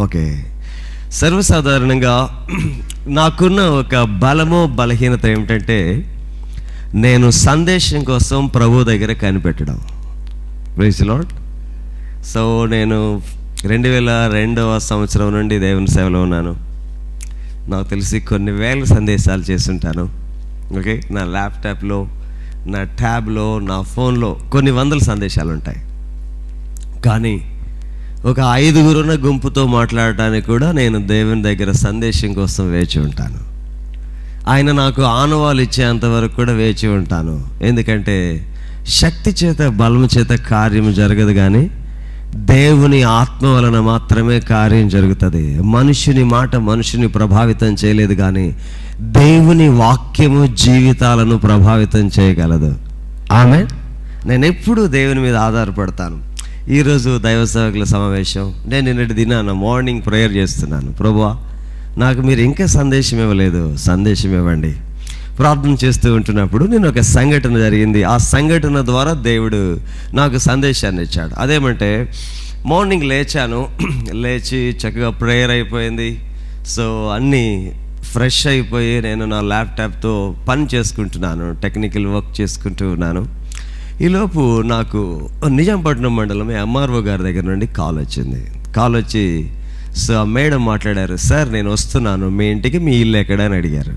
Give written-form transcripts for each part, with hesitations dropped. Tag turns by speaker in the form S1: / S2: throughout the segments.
S1: Okay, సర్వసాధారణంగా నాకున్న ఒక బలమో బలహీనత ఏమిటంటే నేను సందేశం కోసం ప్రభు దగ్గర కనిపెట్టడం. Praise the lord. సో నేను 2002వ సంవత్సరం నుండి దేవుని సేవలో ఉన్నాను. నాకు తెలిసి కొన్ని వేల సందేశాలు చేస్తుంటాను. ఓకే, నా ల్యాప్టాప్లో, నా ట్యాబ్లో, నా ఫోన్లో కొన్ని వందల సందేశాలు ఉంటాయి. కానీ ఒక 5గురున్న గుంపుతో మాట్లాడటానికి కూడా నేను దేవుని దగ్గర సందేశం కోసం వేచి ఉంటాను. ఆయన నాకు ఆనవాళ్ళు ఇచ్చేంత వరకు కూడా వేచి ఉంటాను. ఎందుకంటే శక్తి చేత, బలము చేత కార్యం జరగదు, కానీ దేవుని ఆత్మ వలన మాత్రమే కార్యం జరుగుతుంది. మనుషుని మాట మనుషుని ప్రభావితం చేయలేదు, కానీ దేవుని వాక్యము జీవితాలను ప్రభావితం చేయగలదు. ఆమేన్. నేను ఎప్పుడూ దేవుని మీద ఆధారపడతాను. ఈరోజు దైవ సేవకుల సమావేశం, నేను నిన్నటి దినాన మార్నింగ్ ప్రేయర్ చేస్తున్నాను. ప్రభువా, నాకు మీరు ఇంకా సందేశం ఇవ్వలేదు, సందేశం ఇవ్వండి. ప్రార్థన చేస్తూ ఉంటున్నప్పుడు నేను ఒక సంఘటన జరిగింది. ఆ సంఘటన ద్వారా దేవుడు నాకు సందేశాన్ని ఇచ్చాడు. అదేమంటే మార్నింగ్ లేచాను, లేచి చక్కగా ప్రేయర్ అయిపోయింది. సో అన్నీ ఫ్రెష్ అయిపోయి నేను నా ల్యాప్టాప్తో పని చేసుకుంటున్నాను, టెక్నికల్ వర్క్ చేసుకుంటూ ఉన్నాను. ఈలోపు నాకు నిజాంపట్నం మండలం ఎంఆర్ఓ గారి దగ్గర నుండి కాల్ వచ్చింది. కాల్ వచ్చి, సో ఆ మేడం మాట్లాడారు, సార్ నేను వస్తున్నాను మీ ఇంటికి, మీ ఇల్లు ఎక్కడ అని అడిగారు.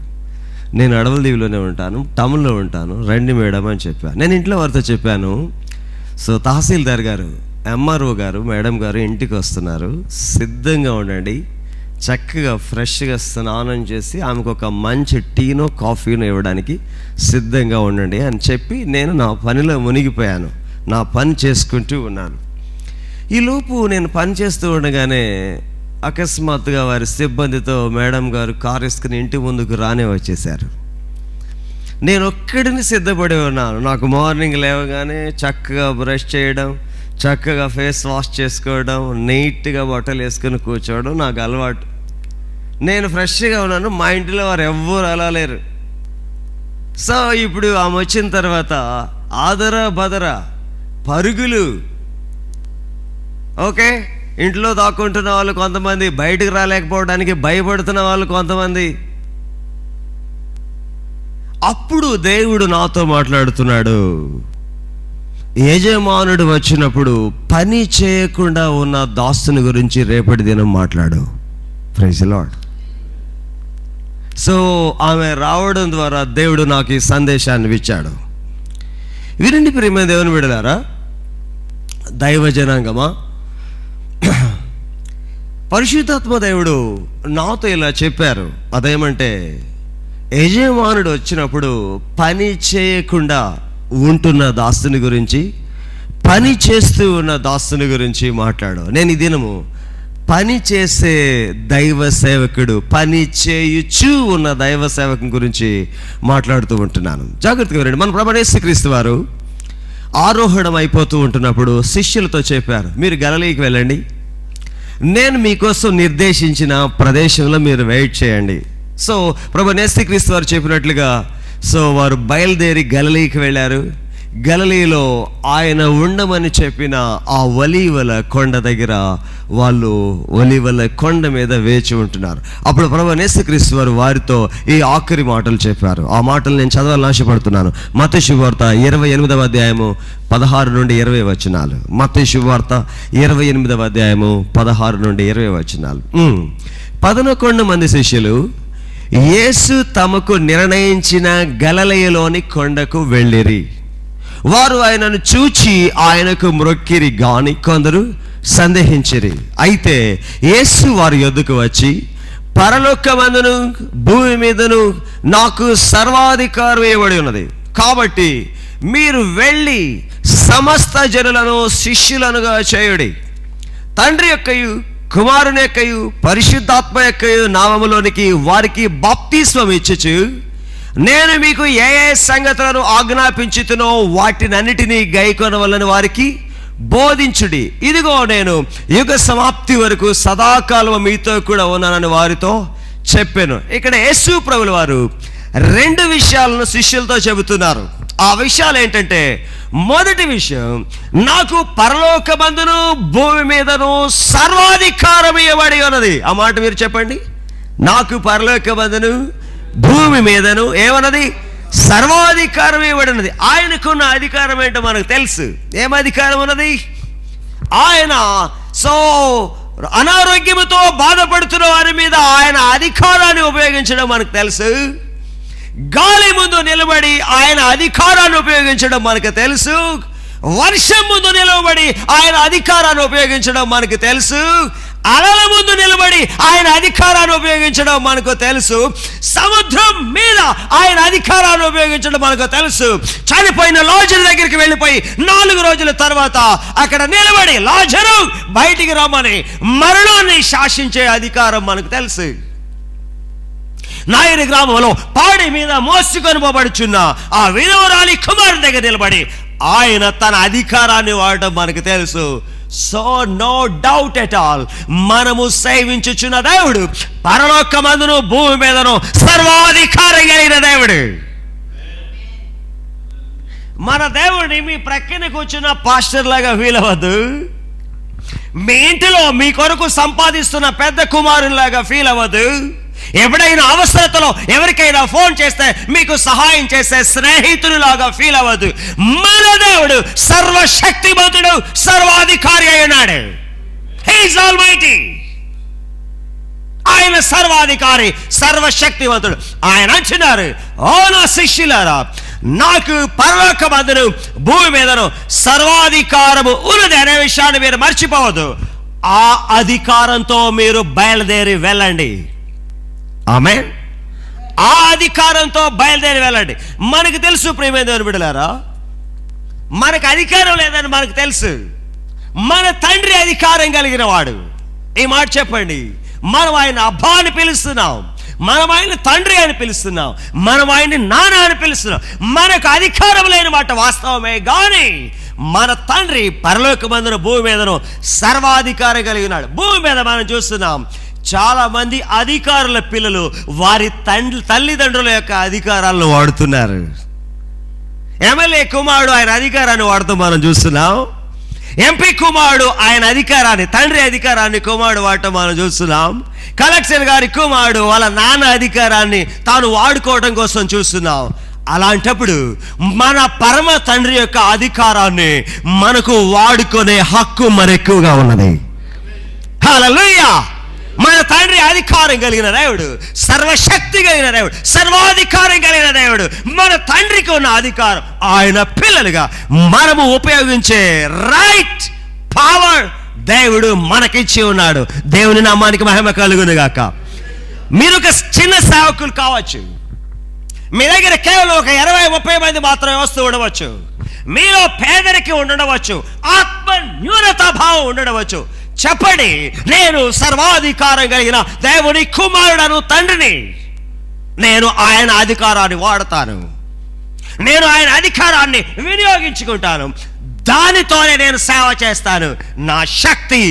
S1: నేను అడవలదీవిలోనే ఉంటాను, టౌన్లో ఉంటాను, రండి మేడం అని చెప్పాను. నేను ఇంట్లో వారితో చెప్పాను, సో తహసీల్దార్ గారు, ఎంఆర్ఓ గారు, మేడం గారు ఇంటికి వస్తున్నారు, సిద్ధంగా ఉండండి, చక్కగా ఫ్రెష్గా స్నానం చేసి ఆమెకు ఒక మంచి టీనో కాఫీనో ఇవ్వడానికి సిద్ధంగా ఉండండి అని చెప్పి నేను నా పనిలో మునిగిపోయాను. నా పని చేసుకుంటూ ఉన్నాను. ఈలోపు నేను పని చేస్తూ ఉండగానే అకస్మాత్తుగా వారి సిబ్బందితో మేడం గారు కారు వేసుకుని ఇంటి ముందుకు రానే వచ్చేసారు. నేను ఒక్కడిని సిద్ధపడి ఉన్నాను. నాకు మార్నింగ్ లేవగానే చక్కగా బ్రష్ చేయడం, చక్కగా ఫేస్ వాష్ చేసుకోవడం, నీట్గా బట్టలు వేసుకొని కూర్చోవడం నాకు అలవాటు. నేను ఫ్రెష్గా ఉన్నాను. మా ఇంటిలో వారు ఎవ్వరు అలా లేరు. సో ఇప్పుడు ఆమె వచ్చిన తర్వాత ఆదరా బదరా పరుగులు. ఓకే, ఇంట్లో దాక్కుంటున్న వాళ్ళు కొంతమంది, బయటకు రాలేకపోవడానికి భయపడుతున్న వాళ్ళు కొంతమంది. అప్పుడు దేవుడు నాతో మాట్లాడుతున్నాడు, యజమానుడు వచ్చినప్పుడు పని చేయకుండా ఉన్న దాసుని గురించి రేపటి దినం మాట్లాడు. Praise the lord. సో ఆమె రావడం ద్వారా దేవుడు నాకు ఈ సందేశాన్ని ఇచ్చాడు. వినండి ప్రియమైన దేవుని బిడ్డలారా, దైవ జనాంగమా, పరిశుద్ధాత్మ దేవుడు నాతో ఇలా చెప్పారు. అదేమంటే యజమానుడు వచ్చినప్పుడు పని చేయకుండా ఉంటున్న దాసుని గురించి, పని చేస్తూ ఉన్న దాసుని గురించి మాట్లాడు. నేను ఈ దినము పని చేసే దైవ సేవకుడు, పని చేయుచు ఉన్న దైవ సేవకుని గురించి మాట్లాడుతూ ఉంటున్నాను. జాగ్రత్తగా వినండి. మన ప్రభువైన యేసుక్రీస్తు వారు ఆరోహణం అయిపోతూ ఉంటున్నప్పుడు శిష్యులతో చెప్పారు, మీరు గలిలయకి వెళ్ళండి, నేను మీకోసం నిర్దేశించిన ప్రదేశంలో మీరు వెయిట్ చేయండి. సో ప్రభువైన యేసుక్రీస్తు వారు చెప్పినట్లుగా సో వారు బయలుదేరి గలిలయకి వెళ్ళారు. గలిలయలో ఆయన ఉండమని చెప్పిన ఆ ఒలీవల కొండ దగ్గర వాళ్ళు ఒలీవల కొండ మీద వేచి ఉంటున్నారు. అప్పుడు ప్రభువైన యేసుక్రీస్తు వారు వారితో ఈ ఆఖరి మాటలు చెప్పారు. ఆ మాటలు నేను చదవాలని ఆశపడుతున్నాను. మత్తయి శుభవార్త 28వ అధ్యాయము 16 నుండి 20 వచనాలు. మత్తయి శుభవార్త 28వ అధ్యాయము 16 నుండి 20 వచనాలు. 11 మంది శిష్యులు యేసు తమకు నిర్ణయించిన గలిలయలోని కొండకు వెళ్ళిరి. వారు ఆయనను చూచి ఆయనకు మ్రొక్కిరి, గాని కొందరు సందేహించిరి. అయితే యేసు వారి యొద్దకు వచ్చి, పరలోకమందును భూమి మీదను నాకు సర్వాధికారం ఇవ్వబడి ఉన్నది, కాబట్టి మీరు వెళ్ళి సమస్త జనులను శిష్యులనుగా చేయుడి, తండ్రి యొక్కయు కుమారుని యొక్కయు పరిశుద్ధాత్మ యొక్కయు నామములోనికి వారికి బాప్తిస్మం ఇచ్చుచు, నేను మీకు ఏ ఏ సంగతులను ఆజ్ఞాపించుతునో వాటినన్నిటినీ గైకొనవలెను వారికి బోధించుడి. ఇదిగో నేను యుగ సమాప్తి వరకు సదాకాలం మీతో కూడా ఉన్నానని వారితో చెప్పాను. ఇక్కడ యేసు ప్రభువుల వారు 2 విషయాలను శిష్యులతో చెబుతున్నారు. ఆ విషయాలు ఏంటంటే, మొదటి విషయం, నాకు పరలోకమందును భూమి మీదను సర్వాధికారం ఇవ్వబడి ఉన్నది. ఆ మాట మీరు చెప్పండి. నాకు పరలోకమందును భూమి మీదను ఏమన్నది? సర్వాధికారం ఇవ్వబడినది. ఆయనకున్న అధికారం ఏంటో మనకు తెలుసు. ఏం అధికారం ఉన్నది? ఆయన అనారోగ్యముతో బాధపడుతున్న వారి మీద ఆయన అధికారాన్ని ఉపయోగించడం మనకు తెలుసు. గాలి ముందు నిలబడి ఆయన అధికారాన్ని ఉపయోగించడం మనకు తెలుసు. వర్షం ముందు నిలబడి ఆయన అధికారాన్ని ఉపయోగించడం మనకు తెలుసు. అలల ముందు నిలబడి ఆయన అధికారాన్ని ఉపయోగించడం మనకు తెలుసు. సముద్రం మీద ఆయన అధికారాన్ని ఉపయోగించడం మనకు తెలుసు. చనిపోయిన లాజరు దగ్గరికి వెళ్ళిపోయి 4 రోజుల తర్వాత అక్కడ నిలబడి లాజరు బయటికి రమ్మని మరణాన్ని శాసించే అధికారం మనకు తెలుసు. నాయని గ్రామంలో పాడి మీద మోసుకొని పోబడుచున్న ఆ విధవరాలి కుమారుని దగ్గర నిలబడి ఆయన తన అధికారాన్ని వాడటం మనకు తెలుసు. So no doubt at all, మనము సేవించుచున్న దేవుడు పరలోకమందును భూమి మీదను సర్వాధికారం కలిగిన దేవుడు. మన దేవుడిని మీ ప్రక్కన కూర్చున్న పాస్టర్ లాగా ఫీల్ అవ్వద్దు. మీ ఇంటిలో మీ కొరకు సంపాదిస్తున్న పెద్ద కుమారులాగా ఫీల్ అవ్వద్దు. ఎప్పుడైనా అవసరతలో ఎవరికైనా ఫోన్ చేస్తే మీకు సహాయం చేసే స్నేహితుడిలాగా ఫీల్ అవ్వద్దు. మన దేవుడు సర్వశక్తిమంతుడు, సర్వాధికారి అయినాడు. He is almighty. ఆయన సర్వాధికారి, సర్వశక్తివంతుడు. ఆయన అంటున్నారు, ఓ నా శిష్యులారా, నాకు పరలోకమందును భూమి మీదను సర్వాధికారము ఉన్నది అనే విషయాన్ని మీరు మర్చిపోవద్దు. ఆ అధికారంతో మీరు బయలుదేరి వెళ్ళండి. ఆమేన్. ఆ అధికారంతో బయలుదేరి వెళ్ళండి. మనకు తెలుసు ప్రియమైన దేవుని బిడ్డలారా, మనకు అధికారం లేదని మనకు తెలుసు. మన తండ్రి అధికారం కలిగిన వాడు. ఈ మాట చెప్పండి. మనం ఆయన అబ్బా అని పిలుస్తున్నాం, మనం ఆయన తండ్రి అని పిలుస్తున్నాం, మనం ఆయన్ని నాన్న అని పిలుస్తున్నాం. మనకు అధికారం లేని మాట వాస్తవమే, కానీ మన తండ్రి పరలోకమందున భూమి మీదను సర్వాధికారం కలిగినాడు. భూమి మీద మనం చూస్తున్నాం, చాలా మంది అధికారుల పిల్లలు వారి తల్లిదండ్రుల యొక్క అధికారాలను వాడుతున్నారు. ఎమ్మెల్యే కుమారుడు ఆయన అధికారాన్ని వాడుతూ మనం చూస్తున్నాం. ఎంపీ కుమారుడు ఆయన అధికారాన్ని, తండ్రి అధికారాన్ని కుమారుడు వాడటం మనం చూస్తున్నాం. కలెక్టర్ గారి కుమారుడు వాళ్ళ నాన్న అధికారాన్ని తాను వాడుకోవడం కోసం చూస్తున్నాం. అలాంటప్పుడు మన పరమ తండ్రి యొక్క అధికారాన్ని మనకు వాడుకునే హక్కు మరెక్కువగా ఉన్నది. హల్లెలూయా. మన తండ్రి అధికారం కలిగిన దేవుడు, సర్వశక్తి కలిగిన దేవుడు, సర్వాధికారం కలిగిన దేవుడు. మన తండ్రికి ఉన్న అధికారం ఆయన పిల్లలుగా మనము ఉపయోగించే రైట్, పవర్ దేవుడు మనకిచ్చి ఉన్నాడు. దేవుని నామానికి మహిమ కలుగును గాక. మీరు ఒక చిన్న సేవకులు కావచ్చు, మీ దగ్గర కేవలం ఒక 20-30 మంది మాత్రమే వస్తూ ఉండవచ్చు. మీలో పేదరికం ఉండవచ్చు, ఆత్మ న్యూనతా భావం ఉండవచ్చు. చెప్పండి, నేను సర్వాధికారం కలిగిన దేవుని కుమారుడను, తండ్రిని. నేను ఆయన అధికారాన్ని వాడతాను, నేను ఆయన అధికారాన్ని వినియోగించుకుంటాను, దానితోనే నేను సేవ చేస్తాను. నా శక్తి.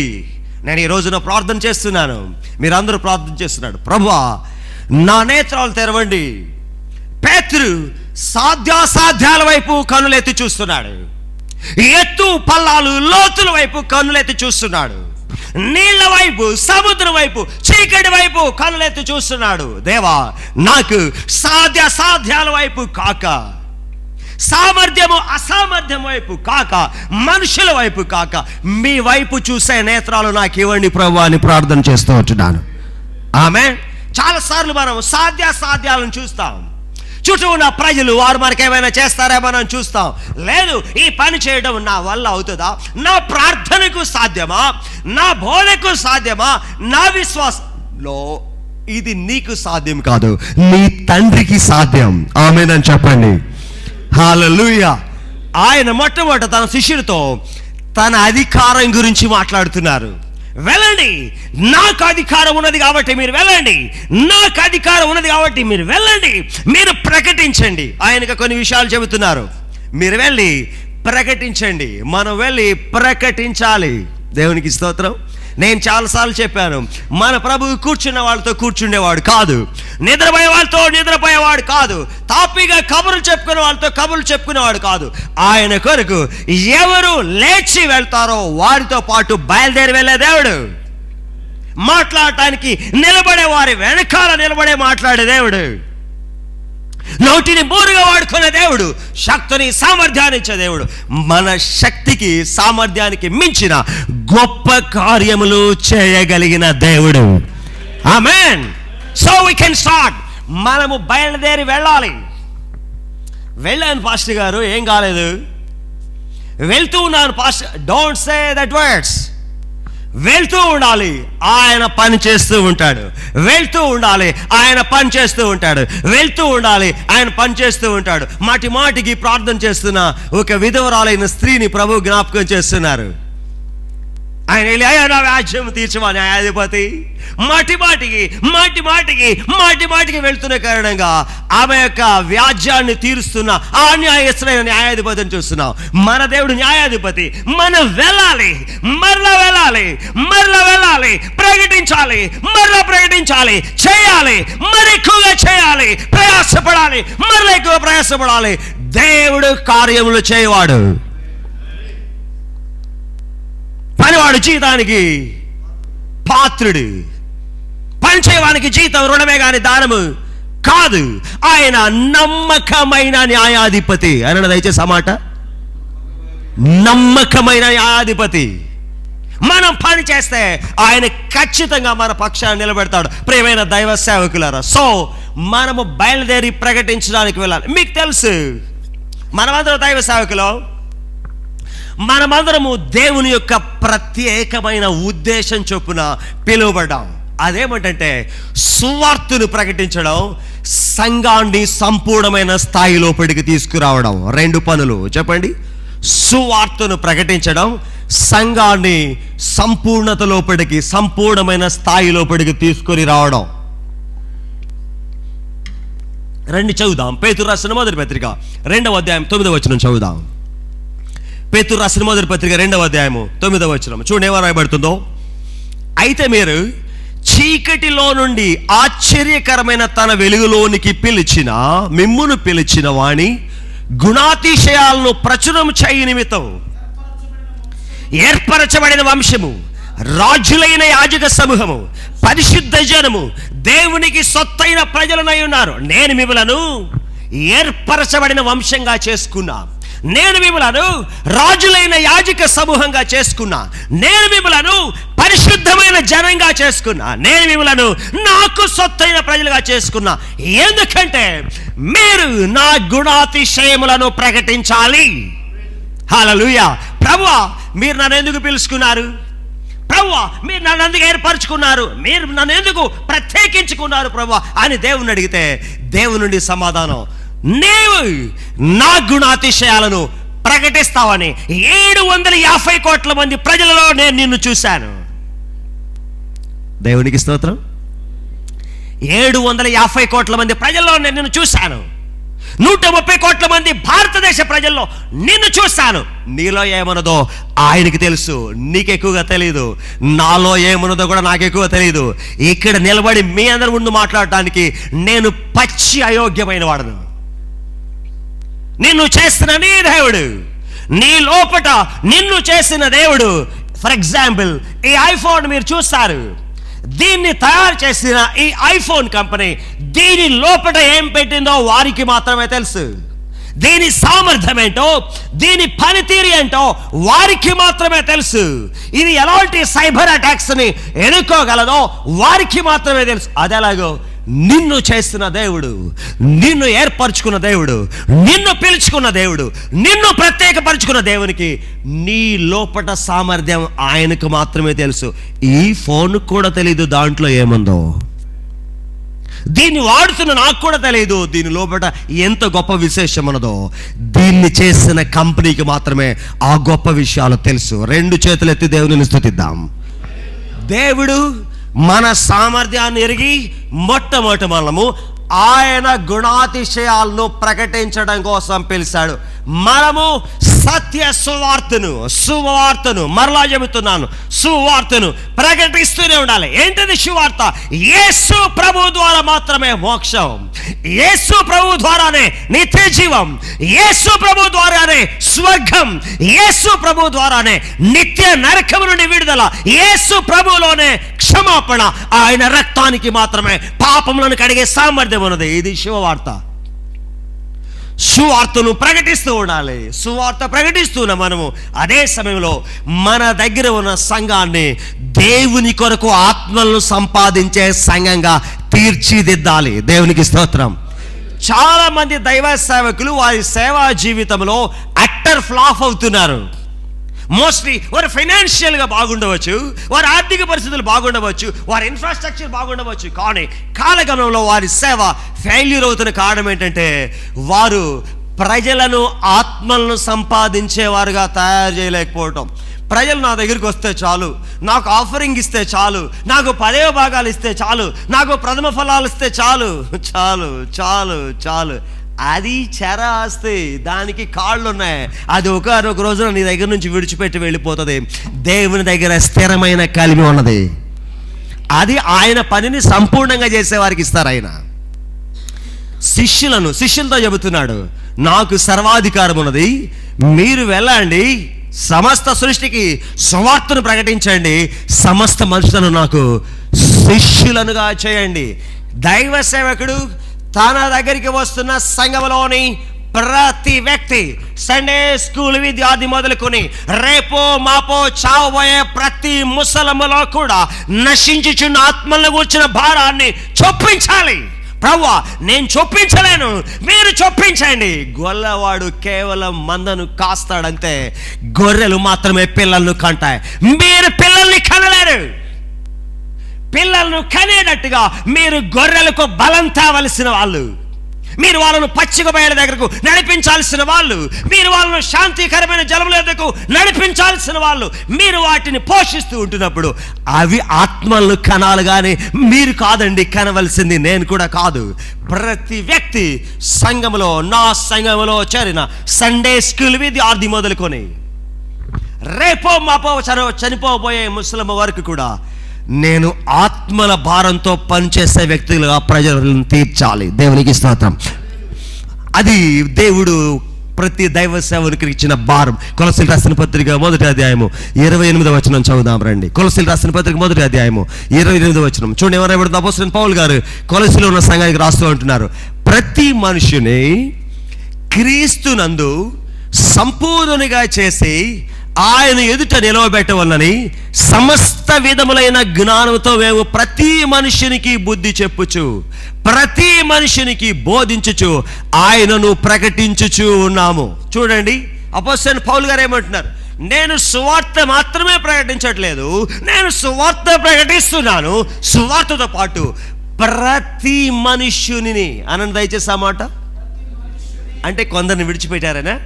S1: నేను ఈ రోజున ప్రార్థన చేస్తున్నాను, మీరందరూ ప్రార్థన చేస్తున్నాడు. ప్రభువా, నా నేత్రాలు తెరవండి. పేతురు సాధ్యాసాధ్యాల వైపు కన్నులెత్తి చూస్తున్నాడు, ఎత్తు పల్లాలు లోతుల వైపు కన్నులెత్తి చూస్తున్నాడు, నీళ్ల వైపు, సముద్రం వైపు, చీకటి వైపు కన్నులెత్తి చూస్తున్నాడు. దేవా, నాకు సాధ్యాల వైపు కాక, సామర్థ్యము అసామర్థ్యం వైపు కాక, మనుషుల వైపు కాక, మీ వైపు చూసే నేత్రాలు నాకు ఇవ్వండి ప్రభువా అని ప్రార్థన చేస్తూ ఉంటున్నాను. ఆమేన్. చాలాసార్లు మనం సాధ్యాలను చూస్తాం. చుట్టూ ఉన్న ప్రజలు వారు మనకేమైనా చేస్తారేమో మనం చూస్తాం. లేదు, ఈ పని చేయడం నా వల్ల అవుతుందా? నా ప్రార్థనకు సాధ్యమా? నా బోధకు సాధ్యమా? నా విశ్వాసంలో ఇది నీకు సాధ్యం కాదు, నీ తండ్రికి సాధ్యం. ఆమేన్ అని చెప్పండి. హల్లెలూయా. ఆయన మొట్టమొదట తన శిష్యులతో తన అధికారం గురించి మాట్లాడుతున్నారు. వెళ్ళండి, నాకు అధికారం ఉన్నది కాబట్టి మీరు వెళ్ళండి, నాకు అధికారం ఉన్నది కాబట్టి మీరు వెళ్ళండి, మీరు ప్రకటించండి. ఆయనకు కొన్ని విషయాలు చెబుతున్నారు. మీరు వెళ్ళి ప్రకటించండి. మనం వెళ్ళి ప్రకటించాలి. దేవునికి స్తోత్రం. నేను చాలాసార్లు చెప్పాను, మన ప్రభువు కూర్చున్న వాళ్ళతో కూర్చుండేవాడు కాదు, నిద్రపోయే వాళ్ళతో నిద్రపోయేవాడు కాదు, తాపిగా కబుర్లు చెప్పుకునే వాళ్ళతో కబుర్లు చెప్పుకునేవాడు కాదు. ఆయన కొరకు ఎవరు లేచి వెళ్తారో వారితో పాటు బయలుదేరి వెళ్ళే దేవుడు. మాట్లాడటానికి నిలబడే వారి వెనకాల నిలబడే మాట్లాడే దేవుడు. నోటిని బోరుగా వాడుకునే దేవుడు. శక్తిని సామర్థ్యాన్ని ఇచ్చే దేవుడు. మన శక్తికి సామర్థ్యానికి మించిన గొప్ప కార్యములు చేయగలిగిన దేవుడు. ఆమేన్. So we can start. మనము బయలుదేరి వెళ్ళాలి. వెళ్ళాను పాస్టర్ గారు, ఏం కాలేదు. వెళ్తూ ఉన్నాను pastor. Don't say that words. వెళ్తూ ఉండాలి, ఆయన పని చేస్తూ ఉంటాడు. వెళ్తూ ఉండాలి, ఆయన పని చేస్తూ ఉంటాడు. వెళ్తూ ఉండాలి, ఆయన పని చేస్తూ ఉంటాడు. మాటి మాటికి ప్రార్థన చేస్తున్న ఒక విధవరాలైన స్త్రీని ప్రభు జ్ఞాపకం చేస్తున్నారు. ఆయన వెళ్ళి, అయ్యా నా వ్యాజ్యం తీర్చమా న్యాయాధిపతి. మాటి మాటికి వెళ్తున్న కారణంగా ఆమె యొక్క వ్యాజ్యాన్ని తీరుస్తున్న ఆ న్యాయస్థులైన న్యాయాధిపతిని చూస్తున్నాం. మన దేవుడు న్యాయాధిపతి. మనం వెళ్ళాలి, మరలా వెళ్ళాలి, ప్రకటించాలి, చేయాలి, మరి ఎక్కువగా చేయాలి, ప్రయాసపడాలి, మరలా ఎక్కువ ప్రయాసపడాలి. దేవుడు కార్యములు చేయవాడు. పనివాడు జీతానికి పాత్రుడు. పని చేయడానికి జీతం రుణమే కాని దానము కాదు. ఆయన నమ్మకమైన న్యాయాధిపతి. ఆయన దయచేసి ఆ మాట, నమ్మకమైన న్యాయాధిపతి. మనం పని చేస్తే ఆయన ఖచ్చితంగా మన పక్షాన్ని నిలబెడతాడు. ప్రియమైన దైవ సేవకులారా, సో మనము బయలుదేరి ప్రకటించడానికి వెళ్ళాలి. మీకు తెలుసు, మనమందరం దైవ సేవకులు. మనమందరము దేవుని యొక్క ప్రత్యేకమైన ఉద్దేశం చొప్పున పిలువబడ్డాం. అదేమిటంటే సువార్తను ప్రకటించడం, సంఘాన్ని సంపూర్ణమైన స్థాయి లోపలికి తీసుకురావడం. 2 పనులు చెప్పండి. సువార్తను ప్రకటించడం, సంఘాన్ని సంపూర్ణత లోపలికి, సంపూర్ణమైన స్థాయి లోపలికి తీసుకొని రావడం. 2 చదువుదాం. పేతురు రాసిన మొదటి పత్రిక 2వ అధ్యాయం 9వ వచనం చదువుదాం. పేతురు రాసిన మొదటి పత్రిక 2వ అధ్యాయము 9వ వచనం చూడండి ఏమో రాయబడుతుందో. అయితే మీరు చీకటిలో నుండి ఆశ్చర్యకరమైన తన వెలుగులోనికి మిమ్మును పిలిచిన వాణి గుణాతిశయాలను ప్రచురం చేయ నిమిత్తం ఏర్పరచబడిన వంశము, రాజులైన యాజక సమూహము, పరిశుద్ధ జనము, దేవునికి సొత్తైన ప్రజలనై ఉన్నారు. నేను మిమ్మలను ఏర్పరచబడిన వంశంగా చేసుకున్నా. నేను మిమ్మలను రాజులైన యాజక సమూహంగా చేసుకున్నా. నేను మిమ్మలను పరిశుద్ధమైన జనంగా చేసుకున్నా. నేను మిమ్మలను నాకు సొత్తైన ప్రజలుగా చేసుకున్నా. ఎందుకంటే మీరు నా గుణాతిశయములను ప్రకటించాలి. హల్లెలూయా. ప్రభువా, మీరు నన్ను ఎందుకు పిలుచుకున్నారు? ప్రభువా, మీరు నన్ను ఎందుకు ఏర్పరచుకున్నారు? మీరు నన్ను ఎందుకు ప్రత్యేకించుకున్నారు ప్రభువా అని దేవుని అడిగితే దేవుని నుండి సమాధానం, నీవు నా గుణాతిశయాలను ప్రకటిస్తావని 750 కోట్ల మంది ప్రజలలో నేను నిన్ను చూశాను. దేవునికి స్తోత్రం. 750 కోట్ల మంది ప్రజల్లో నేను నిన్ను చూశాను. 130 కోట్ల మంది భారతదేశ ప్రజల్లో నిన్ను చూశాను. నీలో ఏమన్నదో ఆయనకి తెలుసు, నీకెక్కువగా తెలియదు. నాలో ఏమన్నదో కూడా నాకు ఎక్కువ తెలియదు. ఇక్కడ నిలబడి మీ అందరి ముందు మాట్లాడటానికి నేను పచ్చి అయోగ్యమైన వాడను. నిన్ను చేసిన నీ దేవుడు, నీ లోపట నిన్ను చేసిన దేవుడు. ఫర్ ఎగ్జాంపుల్, ఈ ఐఫోన్ మీరు చూస్తారు. దీన్ని తయారు చేసిన ఈ ఐఫోన్ కంపెనీ దీని లోపట ఏం పెట్టిందో వారికి మాత్రమే తెలుసు. దీని సామర్థ్యం ఏంటో, దీని పనితీరు ఏంటో వారికి మాత్రమే తెలుసు. ఇది ఎలాంటి సైబర్ అటాక్స్ ని ఎదుర్కోగలదో వారికి మాత్రమే తెలుసు. అదేలాగో నిన్ను చేస్తున్న దేవుడు, నిన్ను ఏర్పరచుకున్న దేవుడు, నిన్ను పిలుచుకున్న దేవుడు, నిన్ను ప్రత్యేకపరుచుకున్న దేవునికి నీ లోపట సామర్థ్యం ఆయనకు మాత్రమే తెలుసు. ఈ ఫోన్ కూడా తెలియదు దాంట్లో ఏముందో. దీన్ని వాడుతున్న నాకు కూడా తెలియదు దీని లోపల ఎంత గొప్ప విశేషం ఉన్నదో. దీన్ని చేసిన కంపెనీకి మాత్రమే ఆ గొప్ప విషయాలు తెలుసు. 2 చేతులు ఎత్తి దేవుని స్తుతిద్దాం. దేవుడు మన సామర్థ్యాన్ని ఎరిగి మొట్టమొదటి మనము ఆయన గుణాతిశయాలను ప్రకటించడం కోసం పిలిచాడు. మనము సత్య సువార్తను మరలా చెబుతున్నాను, సువార్తను ప్రకటిస్తూనే ఉండాలి. ఏంటిది సువార్త? యేసు ప్రభు ద్వారా మాత్రమే మోక్షం, యేసు ప్రభు ద్వారానే నిత్య జీవం, యేసు ప్రభు ద్వారానే స్వర్గం, యేసు ప్రభు ద్వారానే నిత్య నరకం నుండి విడుదల, యేసు ప్రభులోనే క్షమాపణ, ఆయన రక్తానికి మాత్రమే పాపములను కడిగే సామర్థ్యం ఉన్నది. ఇది శుభవార్త. సువార్తను ప్రకటిస్తూ ఉండాలి. సువార్త ప్రకటిస్తున్న మనము అదే సమయంలో మన దగ్గర ఉన్న సంఘాన్ని దేవుని కొరకు ఆత్మలను సంపాదించే సంఘంగా తీర్చిదిద్దాలి. దేవునికి స్తోత్రం. చాలా మంది దైవ సేవకులు వారి సేవా జీవితంలో అట్టర్ ఫ్లాప్ అవుతున్నారు. మోస్ట్లీ వారు ఫైనాన్షియల్గా బాగుండవచ్చు, వారి ఆర్థిక పరిస్థితులు బాగుండవచ్చు, వారి ఇన్ఫ్రాస్ట్రక్చర్ బాగుండవచ్చు, కానీ కాలగమనంలో వారి సేవ ఫెయిల్యూర్ అవుతున్న కారణం ఏంటంటే వారు ప్రజలను ఆత్మలను సంపాదించేవారుగా తయారు చేయలేకపోవటం. ప్రజలు నా దగ్గరికి వస్తే చాలు, నాకు ఆఫరింగ్ ఇస్తే చాలు, నాకు 10వ భాగాలు ఇస్తే చాలు, నాకు ప్రథమ ఫలాలు ఇస్తే చాలు, చాలు చాలు చాలు. అది చెర ఆస్తి, దానికి కాళ్ళు ఉన్నాయి. అది ఒకనొక రోజున నీ దగ్గర నుంచి విడిచిపెట్టి వెళ్ళిపోతుంది. దేవుని దగ్గర స్థిరమైన కలిమి ఉన్నది. అది ఆయన పనిని సంపూర్ణంగా చేసేవారికి ఇస్తారు. ఆయన శిష్యులతో చెబుతున్నాడు, నాకు సర్వాధికారం ఉన్నది, మీరు వెళ్ళండి, సమస్త సృష్టికి సువార్తను ప్రకటించండి, సమస్త మనుషులను నాకు శిష్యులనుగా చేయండి. దైవ సేవకుడు తన దగ్గరికి వస్తున్న సంఘంలోని ప్రతి వ్యక్తి, సండే స్కూల్ విద్యార్థి మొదలుకొని రేపో మాపో చావబోయే ప్రతి ముసలములో కూడా నశించుచున్న ఆత్మలను కూర్చున్న భారాన్ని చొప్పించాలి. ప్రభువా, నేను చొప్పించలేను, మీరు చొప్పించండి. గొల్లవాడు కేవలం మందను కాస్తాడంతే, గొర్రెలు మాత్రమే పిల్లలను కంటాయి. మీరు పిల్లల్ని కనలేరు. పిల్లలను కనేటట్టుగా మీరు గొర్రెలకు బలం తేవలసిన వాళ్ళు, మీరు వాళ్ళను పచ్చిక బయల దగ్గరకు నడిపించాల్సిన వాళ్ళు, మీరు వాళ్ళను శాంతికరమైన జలముల దగ్గరకు నడిపించాల్సిన వాళ్ళు, మీరు వాటిని పోషిస్తూ ఉంటున్నప్పుడు అవి ఆత్మలను కనాలి, కానీ మీరు కాదండి కనవలసింది, నేను కూడా కాదు. ప్రతి వ్యక్తి సంఘములో, నా సంఘములో చేరిన సండే స్కూల్ విద్యార్థి మొదలుకొని రేపో మాపో చనిపోబోయే ముస్లిం వరకు కూడా నేను ఆత్మల భారంతో పనిచేసే వ్యక్తులుగా ప్రజలను తీర్చాలి. దేవునికి స్తోత్రం. అది దేవుడు ప్రతి దైవ సేవకునికి ఇచ్చిన భారం. కొలసీలు రాసిన పత్రిక 1వ అధ్యాయము 28వ వచనం చదువుదాం రండి. కొలసీలు రాసిన పత్రిక 1వ అధ్యాయము 28వ వచనం చూడండి. ఎవరైనా అపోస్తలుడైన పౌలు గారు కొలసీలో ఉన్న సంఘానికి రాస్తూ అంటున్నారు, ప్రతి మనుషుని క్రీస్తునందు సంపూర్ణునిగా చేసి ఆయన ఎదుట నిలవబెట్టవలనని సమస్త విధములైన జ్ఞానంతో మేము ప్రతి మనుషునికి బుద్ధి చెప్పుచు, ప్రతి మనుషునికి బోధించుచు, ఆయనను ప్రకటించుచు ఉన్నాము. చూడండి, అపోస్తలుడైన పౌలు గారు ఏమంటున్నారు? నేను సువార్త మాత్రమే ప్రకటించట్లేదు, నేను సువార్త ప్రకటిస్తున్నాను. సువార్తతో పాటు ప్రతి మనుష్యుని అనంత దయచేసి ఆ మాట అంటే కొందరిని విడిచిపెట్టారనా?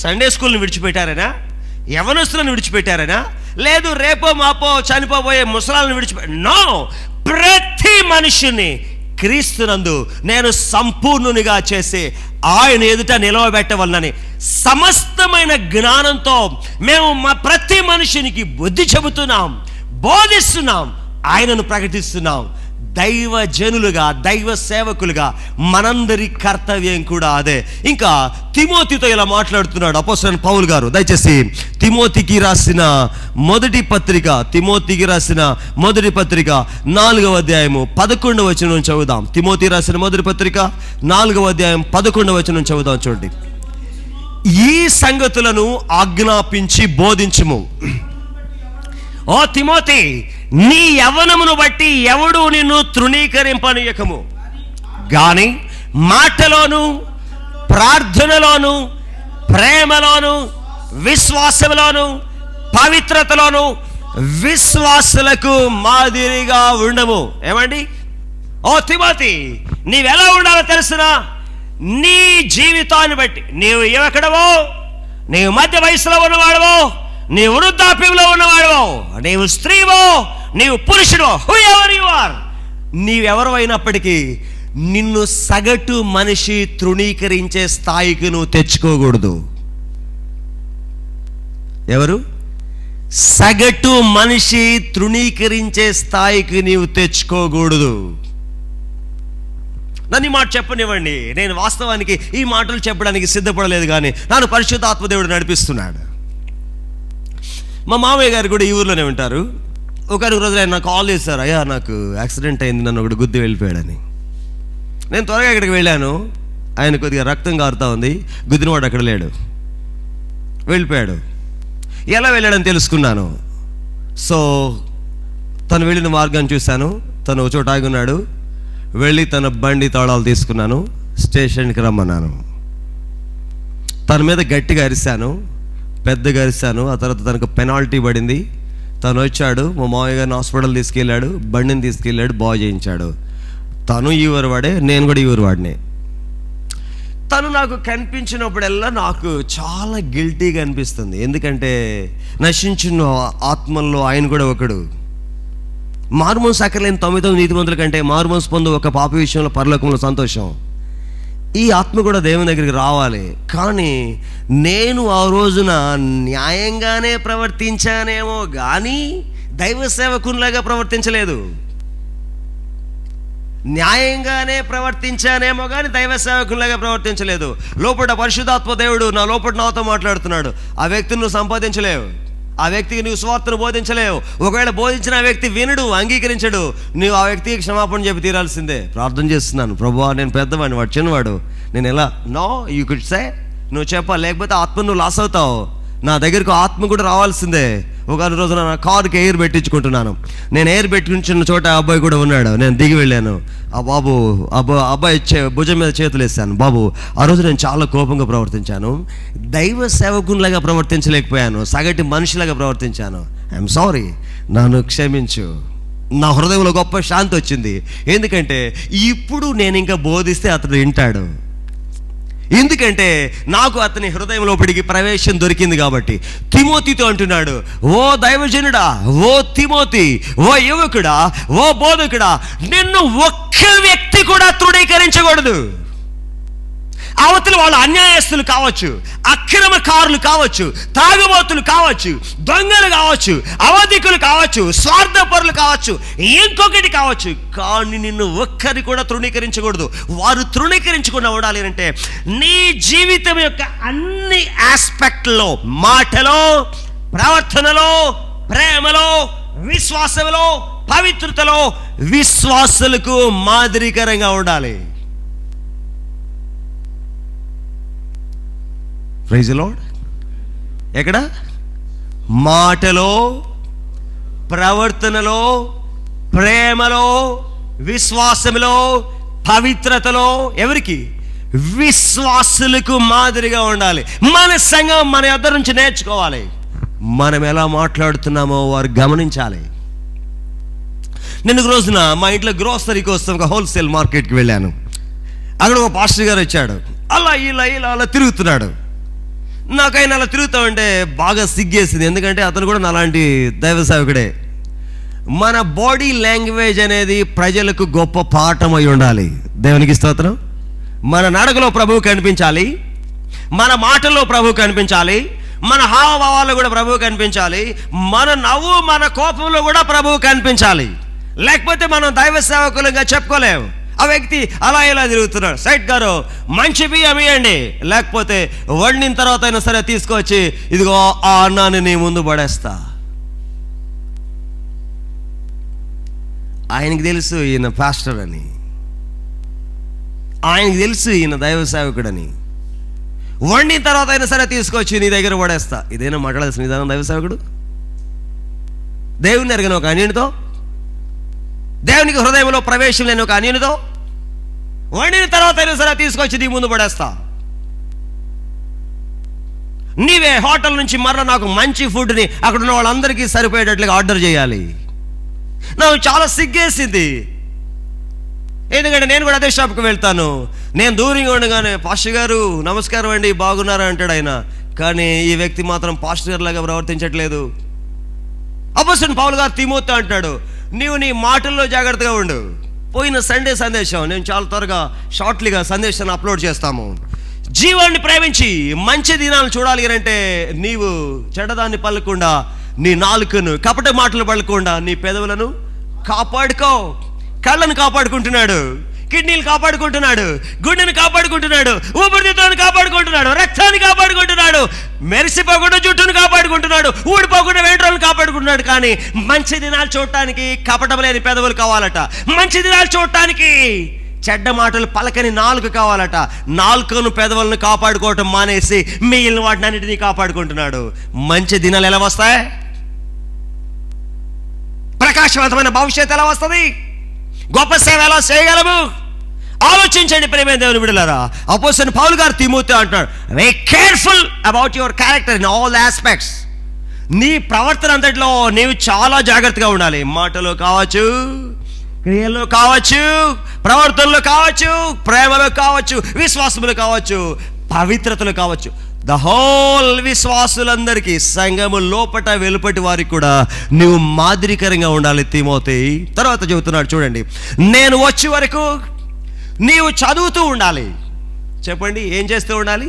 S1: సండే స్కూల్ని విడిచిపెట్టారనా? యవనస్తులను విడిచిపెట్టారనా? లేదు రేపో మాపో చనిపోబోయే ముసలాలను నో, ప్రతి మనుషుని క్రీస్తునందు నేను సంపూర్ణునిగా చేసి ఆయన ఎదుట నిలవబెట్టవలనని సమస్తమైన జ్ఞానంతో మేము ప్రతి మనుషునికి బుద్ధి చెబుతున్నాం, బోధిస్తున్నాం, ఆయనను ప్రకటిస్తున్నాం. దైవ జనులుగా, దైవ సేవకులుగా మనందరి కర్తవ్యం కూడా అదే. ఇంకా తిమోతితో ఇలా మాట్లాడుతున్నాడు అపోస్తలుడైన పౌలు గారు. దయచేసి తిమోతికి రాసిన మొదటి పత్రిక 4వ అధ్యాయము 11వ వచనం చదువుదాం. తిమోతి రాసిన మొదటి పత్రిక 4వ అధ్యాయం 11వ వచనం చదువుదాం. చూడండి, ఈ సంగతులను ఆజ్ఞాపించి బోధించుము. ఓ తిమోతి, నీ యవ్వనమును బట్టి ఎవడు నిన్ను తృణీకరింపనీయకము, గాని మాటలోను, ప్రార్థనలోను, ప్రేమలోను, విశ్వాసములోను, పవిత్రతలోను విశ్వాసులకు మాదిరిగా ఉండము. ఏమండి? ఓ తిమోతి, నీవెలా ఉండాలో తెలుసునా? నీ జీవితాన్ని బట్టి, నీవు యువకుడవో, నీవు మధ్య వయసులో ఉన్నవాడవో, నీవు వృద్ధాప్యంలో ఉన్నవాడవో, నీవు స్త్రీవో, నీవు పురుషుడో, హూ ఎవర్ యు ఆర్, నీవెవరు అయినప్పటికీ నిన్ను సగటు మనిషి తృణీకరించే స్థాయికి నువ్వు తెచ్చుకోకూడదు. ఎవరు? సగటు మనిషి తృణీకరించే స్థాయికి నీవు తెచ్చుకోకూడదు. నన్ను ఈ మాట చెప్పనివ్వండి. నేను వాస్తవానికి ఈ మాటలు చెప్పడానికి సిద్ధపడలేదు, కానీ నన్ను పరిశుద్ధాత్మ దేవుడు నడిపిస్తున్నాడు. మా మామయ్య గారు కూడా ఈ ఊర్లోనే ఉంటారు. ఒకరి రోజు ఆయన నాకు కాల్ చేశారు, అయ్యా నాకు యాక్సిడెంట్ అయింది, నన్ను ఒకటి గుద్ది వెళ్ళిపోయాడని. నేను త్వరగా ఇక్కడికి వెళ్ళాను. ఆయన కొద్దిగా రక్తం కారుతా ఉంది, గుద్దినవాడు అక్కడ లేడు, వెళ్ళిపోయాడు. ఎలా వెళ్ళాడని తెలుసుకున్నాను. సో తను వెళ్ళిన మార్గాన్ని చూశాను. తను ఒక చోట ఆగి ఉన్నాడు. వెళ్ళి తన బండి తాళాలు తీసుకున్నాను, స్టేషన్కి రమ్మన్నాను. తన మీద గట్టిగా అరిశాను, పెద్దగా అరిశాను. ఆ తర్వాత తనకు పెనాల్టీ పడింది. తను వచ్చాడు, మా మామయ్య గారిని హాస్పిటల్ తీసుకెళ్ళాడు, బండిని తీసుకెళ్ళాడు, బాగు చేయించాడు. తను ఈ ఊరు వాడే, నేను కూడా ఈ ఊరు వాడినే. తను నాకు కనిపించినప్పుడల్లా నాకు చాలా గిల్టీగా అనిపిస్తుంది. ఎందుకంటే నశించిన ఆత్మల్లో ఆయన కూడా ఒకడు. మారుమనసు అక్కర్లేని 99 నీతిమంతుల కంటే మారుమనసు పొందు ఒక పాప విషయంలో పరలోకంలో సంతోషం. ఈ ఆత్మ కూడా దేవుని దగ్గరికి రావాలి. కానీ నేను ఆ రోజున న్యాయంగానే ప్రవర్తించానేమో కానీ దైవ సేవకునిలాగా ప్రవర్తించలేదు. న్యాయంగానే ప్రవర్తించానేమో కానీ దైవ సేవకునిలాగా ప్రవర్తించలేదు. లోపల పరిశుద్ధాత్మ దేవుడు నా లోపల నాతో మాట్లాడుతున్నాడు. ఆ వ్యక్తిని నువ్వు సంపాదించలేవు, ఆ వ్యక్తికి నువ్వు సువార్తను బోధించలేవు. ఒకవేళ బోధించిన ఆ వ్యక్తి వినడు, అంగీకరించడు, నువ్వు ఆ వ్యక్తికి క్షమాపణ చెప్పి తీరాల్సిందే. ప్రార్థన చేస్తున్నాను, ప్రభువా నేను పెద్దవాడిని, వాడు చిన్నవాడు, నేను ఎలా నో యూ కుడ్ సే, నువ్వు చెప్పాలి, లేకపోతే ఆత్మ నువ్వు లాస్ అవుతావు. నా దగ్గరకు ఆత్మ కూడా రావాల్సిందే. ఒక రోజున నా కారుకి ఎయిర్ పెట్టించుకుంటున్నాను. నేను ఎయిర్ పెట్టించిన చోట ఆ అబ్బాయి కూడా ఉన్నాడు. నేను దిగి వెళ్ళాను. ఆ అబ్బాయి భుజం మీద చేతులు వేసాను. బాబు ఆ రోజు నేను చాలా కోపంగా ప్రవర్తించాను, దైవ సేవకునిలాగా ప్రవర్తించలేకపోయాను, సగటి మనిషిలాగా ప్రవర్తించాను. ఐఎమ్ సారీ, నన్ను క్షమించు. నా హృదయంలో గొప్ప శాంతి వచ్చింది. ఎందుకంటే ఇప్పుడు నేను ఇంకా బోధిస్తే అతడు వింటాడు. ఎందుకంటే నాకు అతని హృదయం లోపలికి ప్రవేశం దొరికింది కాబట్టి. తిమోతితో అంటున్నాడు, ఓ దైవజనుడా, ఓ తిమోతి, ఓ యువకుడా, ఓ బోధకుడా, నిన్ను ఒక్క వ్యక్తి కూడా తృణీకరించకూడదు. అవతల వాళ్ళు అన్యాయస్తులు కావచ్చు, అక్రమకారులు కావచ్చు, తాగుబోతులు కావచ్చు, దొంగలు కావచ్చు, అవధికులు కావచ్చు, స్వార్థపరులు కావచ్చు, ఇంకొకటి కావచ్చు, కానీ నిన్ను ఒక్కరి కూడా తృణీకరించకూడదు. వారు తృణీకరించకుండా ఉండాలి అంటే నీ జీవితం యొక్క అన్ని ఆస్పెక్ట్లో, మాటలో, ప్రవర్తనలో, ప్రేమలో, విశ్వాసంలో, పవిత్రతలో విశ్వాసులకు మాదిరికరంగా ఉండాలి. Praise the Lord. ఎక్కడ? మాటలో, ప్రవర్తనలో, ప్రేమలో, విశ్వాసంలో, పవిత్రతలో. ఎవరికి? విశ్వాసులకు మాదిరిగా ఉండాలి. మన సంఘం మన యొద్ద నుంచి నేర్చుకోవాలి. మనం ఎలా మాట్లాడుతున్నామో వారు గమనించాలి. నేను ఒక రోజున మా ఇంట్లో గ్రోసరీ కోసం ఒక హోల్సేల్ మార్కెట్కి వెళ్ళాను. అక్కడ ఒక పాస్టర్ గారు వచ్చాడు. అలా ఇలా ఇలా అలా తిరుగుతున్నాడు. నాకైనా అలా తిరుగుతా ఉంటే బాగా సిగ్గేసింది. ఎందుకంటే అతను కూడా నాలాంటి దైవ సేవకుడే. మన బాడీ లాంగ్వేజ్ అనేది ప్రజలకు గొప్ప పాఠం అయి ఉండాలి. దేవునికి స్తోత్రం. మన నడకలో ప్రభువు కనిపించాలి, మన మాటల్లో ప్రభువు కనిపించాలి, మన హావభావాల్లో కూడా ప్రభువు కనిపించాలి, మన నవ్వు మన కోపంలో కూడా ప్రభువు కనిపించాలి. లేకపోతే మనం దైవ సేవకులుగా చెప్పుకోలేము. ఆ వ్యక్తి అలా ఇలా తిరుగుతున్నాడు. సైట్ గారు మంచి బియ్యం ఇవ్వండి, లేకపోతే వండిన తర్వాత అయినా సరే తీసుకొచ్చి ఇదిగో ఆ అన్నాన్ని నీ ముందు పడేస్తా. ఆయనకి తెలుసు ఈయన పాస్టర్ అని, ఆయనకి తెలుసు ఈయన దైవ సేవకుడని. వండిన తర్వాత అయినా సరే తీసుకొచ్చి నీ దగ్గర పడేస్తా. ఇదేనా మాట్లాడాల్సిన విధానం దైవ సేవకుడు? దేవుని ఎరగని ఒక అన్యునితో, దేవునికి హృదయంలో ప్రవేశం లేని ఒక అన్యునితో వండిన తర్వాత అయినా సరే తీసుకొచ్చి నీ ముందు పడేస్తా. నీవే హోటల్ నుంచి మరలా నాకు మంచి ఫుడ్ని అక్కడ ఉన్న వాళ్ళందరికీ సరిపోయేటట్లుగా ఆర్డర్ చేయాలి. నాకు చాలా సిగ్గేసింది. ఎందుకంటే నేను కూడా అదే షాప్కి వెళ్తాను. నేను దూరంగా ఉండగానే పాస్టర్ గారు నమస్కారం అండి, బాగున్నారా అంటాడు ఆయన. కానీ ఈ వ్యక్తి మాత్రం పాస్టర్ గారు లాగా ప్రవర్తించట్లేదు. అపోస్తలుడైన పౌలు గారు తిమోతితో అంటాడు, నీవు నీ మాటల్లో జాగ్రత్తగా ఉండు, పోయిన సండే సందేశం నేను చాలా త్వరగా షార్ట్లీగా సందేశాన్ని అప్లోడ్ చేస్తాము. జీవాన్ని ప్రేమించి మంచి దినాలను చూడాలి అంటే నీవు చెడ్డదాన్ని పలకుండా, నీ నాలుకను కపట మాటలు పలకుండా, నీ పెదవులను కాపాడుకో. కళ్ళను కాపాడుకుంటున్నాడు, కిడ్నీలు కాపాడుకుంటున్నాడు, గుండెని కాపాడుకుంటున్నాడు, ఊపిరితిత్తులను కాపాడుకుంటున్నాడు, రక్తాన్ని కాపాడుకుంటున్నాడు, మెరిసిపోకుండా జుట్టును కాపాడుకుంటున్నాడు, ఊడిపోకుండా వెంట్రులను కాపాడుకుంటున్నాడు. కానీ మంచి దినాలు చూడటానికి కపటం లేని పెదవులు కావాలట. మంచి దినాలు చూడటానికి చెడ్డ మాటలు పలకని నాలుక కావాలట. నాలుకను పెదవులను కాపాడుకోవటం మానేసి మిగిలిన వాటిని అన్నిటినీ కాపాడుకుంటున్నాడు. మంచి దినాలు ఎలా వస్తాయి? ప్రకాశవంతమైన భవిష్యత్తు ఎలా వస్తుంది? గొప్ప సేవ ఎలా చేయగలము? ఆలోచించండి ప్రియమైన దేవుని బిడ్డలారా. అపోస్తలుడైన పౌలు గారు తిమోతితో అంటున్నాడు, be careful about your character in all aspects. నీ ప్రవర్తన అంతట్లో నీవు చాలా జాగ్రత్తగా ఉండాలి. మాటలో కావచ్చు, క్రియల్లో కావచ్చు, ప్రవర్తనలో కావచ్చు, ప్రేమలో కావచ్చు, విశ్వాసములో కావచ్చు, పవిత్రతలో కావచ్చు. ద హోల్ విశ్వాసులందరికీ, సంఘము లోపట వెలుపటి వారికి కూడా నువ్వు మాదిరికరంగా ఉండాలి తిమోతి. తర్వాత చెబుతున్నాడు చూడండి, నేను వచ్చే వరకు నీవు చదువుతూ ఉండాలి. చెప్పండి, ఏం చేస్తూ ఉండాలి?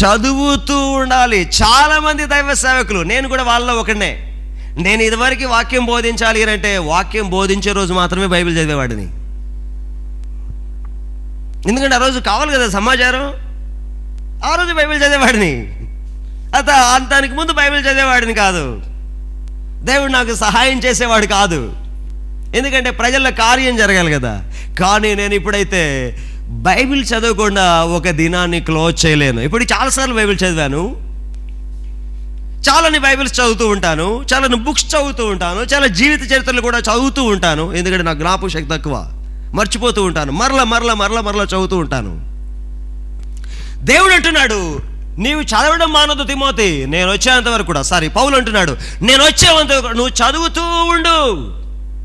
S1: చదువుతూ ఉండాలి. చాలామంది దైవ సేవకులు, నేను కూడా వాళ్ళలో ఒకనే, నేను ఇదివరకు వాక్యం బోధించాలి అంటే వాక్యం బోధించే రోజు మాత్రమే బైబిల్ చదివేవాడిని. ఎందుకంటే ఆ రోజు కావాలి కదా సమాచారం. ఆ రోజు బైబిల్ చదివేవాడిని, అంతానికి ముందు బైబిల్ చదివేవాడిని కాదు. దేవుడు నాకు సహాయం చేసేవాడు కాదు, ఎందుకంటే ప్రజల్లో కార్యం జరగాలి కదా. కానీ నేను ఇప్పుడైతే బైబిల్ చదవకుండా ఒక దినాన్ని క్లోజ్ చేయలేను. ఇప్పుడు చాలాసార్లు బైబిల్ చదివాను, చాలాని బైబిల్స్ చదువుతూ ఉంటాను, చాలాని బుక్స్ చదువుతూ ఉంటాను, చాలా జీవిత చరిత్రలు కూడా చదువుతూ ఉంటాను. ఎందుకంటే నాకు జ్ఞాపక శక్తి తక్కువ, మర్చిపోతూ ఉంటాను, మరలా చదువుతూ ఉంటాను. దేవుడు అంటున్నాడు, నీవు చదవడం మానదు తిమోతి, నేను వచ్చేంత వరకు కూడా. పౌలు అంటున్నాడు, నేను వచ్చేంత వరకు నువ్వు చదువుతూ ఉండు,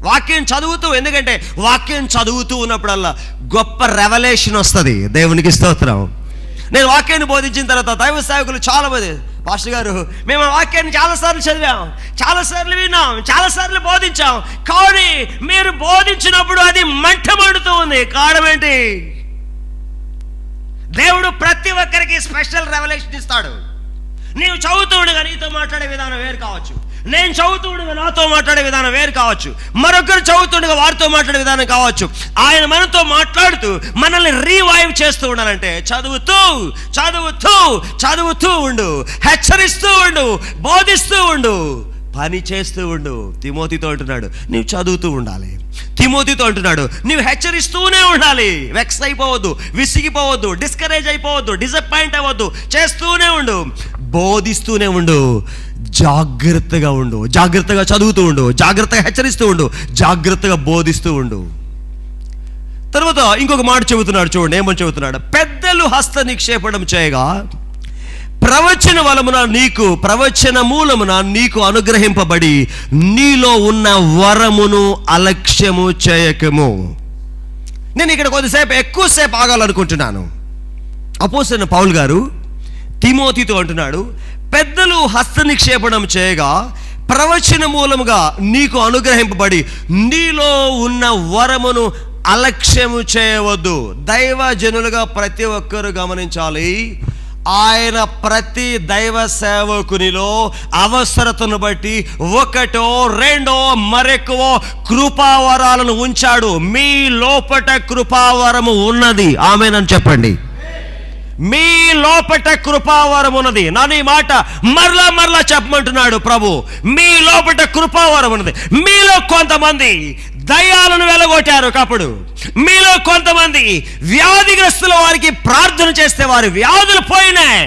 S1: వాక్యం చదువుతూ. ఎందుకంటే వాక్యం చదువుతూ ఉన్నప్పుడల్లా గొప్ప రెవల్యూషన్ వస్తుంది. దేవునికి స్తోత్రం. నేను వాక్యాన్ని బోధించిన తర్వాత దైవ సేవకులు చాలా మంది, పాస్టర్ గారు మేము వాక్యాన్ని చాలాసార్లు చదివాం, చాలాసార్లు విన్నాం, చాలాసార్లు బోధించాం, కానీ మీరు బోధించినప్పుడు అది మంట మండుతూ ఉంది. కారణం ఏంటి? దేవుడు ప్రతి ఒక్కరికి స్పెషల్ రెవల్యూషన్ ఇస్తాడు. నీవు చదువుతూ ఉండగా నీతో మాట్లాడే విధానం వేరు కావచ్చు, నేను చదువుతూ ఉండగా నాతో మాట్లాడే విధానం వేరు కావచ్చు, మరొకరు చదువుతుండగా వారితో మాట్లాడే విధానం కావచ్చు. ఆయన మనతో మాట్లాడుతూ మనల్ని రీవైవ్ చేస్తూ ఉండాలంటే చదువుతూ చదువుతూ చదువుతూ ఉండు, హెచ్చరిస్తూ ఉండు, బోధిస్తూ ఉండు, పని చేస్తూ ఉండు. తిమోతితో అంటున్నాడు, నీవు చదువుతూ ఉండాలి. తిమోతితో అంటున్నాడు, నీవు హెచ్చరిస్తూనే ఉండాలి. వెక్స్ అయిపోవద్దు, విసిగిపోవద్దు, డిస్కరేజ్ అయిపోవద్దు, డిసప్పాయింట్ అవ్వద్దు, చేస్తూనే ఉండు, బోధిస్తూనే ఉండు, జాగ్రత్తగా ఉండు, జాగ్రత్తగా చదువుతూ ఉండు, జాగ్రత్తగా హెచ్చరిస్తూ ఉండు, జాగ్రత్తగా బోధిస్తూ ఉండు. తర్వాత ఇంకొక మాట చెబుతున్నాడు చూడండి, ఏమని చెబుతున్నాడు? పెద్దలు హస్త నిక్షేపణం చేయగా ప్రవచన మూలమున నీకు అనుగ్రహింపబడి నీలో ఉన్న వరమును అలక్ష్యము చేయకము. నేను ఇక్కడ కొద్దిసేపు ఎక్కువసేపు ఆగాలనుకుంటున్నాను. అపోస్తలుడైన పౌలు గారు తిమోతితో అంటున్నాడు, పెద్దలు హస్త నిక్షేపణం చేయగా ప్రవచన మూలముగా నీకు అనుగ్రహింపబడి నీలో ఉన్న వరమును అలక్ష్యము చేయవద్దు. దైవ జనులుగా ప్రతి ఒక్కరు గమనించాలి, ఆయన ప్రతి దైవ సేవకునిలో అవసరతను బట్టి ఒకటో రెండో మరెక్కువ కృపావరాలను ఉంచాడు. మీ లోపట కృపావరము ఉన్నది. ఆమేనని చెప్పండి. మీ లోపట కృపావరం ఉన్నది. నన్ను ఈ మాట మరలా చెప్పమంటున్నాడు ప్రభు. మీ లోపట కృపావరం ఉన్నది. మీలో కొంతమంది దయ్యాలను వెలగొట్టారు ఒకప్పుడు, మీలో కొంతమంది వ్యాధిగ్రస్తుల వారికి ప్రార్థన చేస్తే వారి వ్యాధులు పోయినాయి,